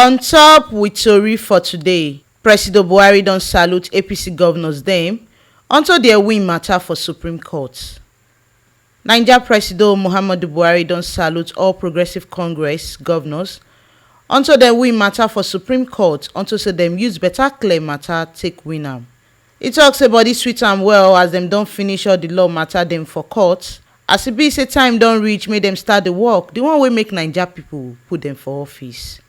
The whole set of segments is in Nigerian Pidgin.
On top with tori for today, President Buhari don salute APC governors dem unto their win matter for Supreme Court. Naija President Muhammadu Buhari don salute all Progressive Congress governors unto dem win matter for Supreme Court unto say dem use better clear matter take win am. E tok say body sweet am well as dem don finish all the law matter dem for court, as e be say time don reach make dem start the work, the one wey make Naija pipo put dem for office.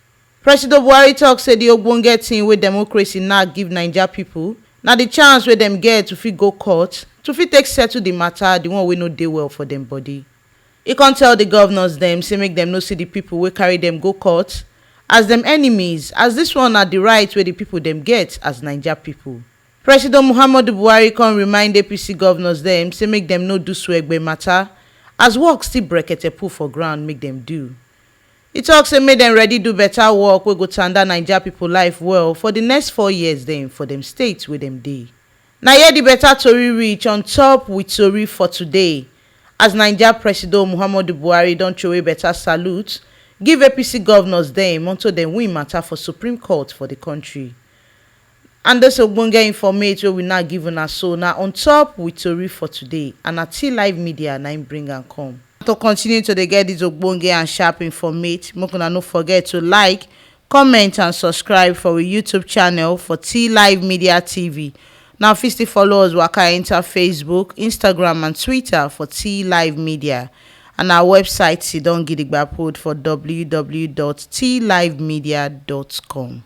President Buhari tok say the ogbonge thing wey democracy now give Naija pipo na the chance wey dem get to fit go court to fit take settle the matter, the one wey no dey well for dem body. E con tell the governors dem say make dem no see the pipo wey carry dem go court as dem enemies, as this one na the right wey the pipo dem get as Naija pipo. President Muhammadu Buhari con remind APC governors dem say make dem no do swegbe matter as work still brekete put for ground make dem do. E tok say make dem ready do better work wey go tanda Naija pipo life well for the next 4 years dem for dem state wey dem dey. Na here the better tori reach on top with tori for today as Naija President Muhammadu Buhari don throway better salute give APC governors dem unto dem win matter for Supreme Court for the country. And this ogbonge informate wey we now give una so na on top with tori for today, and na T Live Media na im bring am come. To continue to dey get this ogbonge and sharp informate, make una no forget to like, comment and subscribe for our YouTube channel for T Live Media TV. Now fit still follow us waka enter Facebook, Instagram and Twitter for T Live Media, and our website sidon gidigba put for www.tlivemedia.com.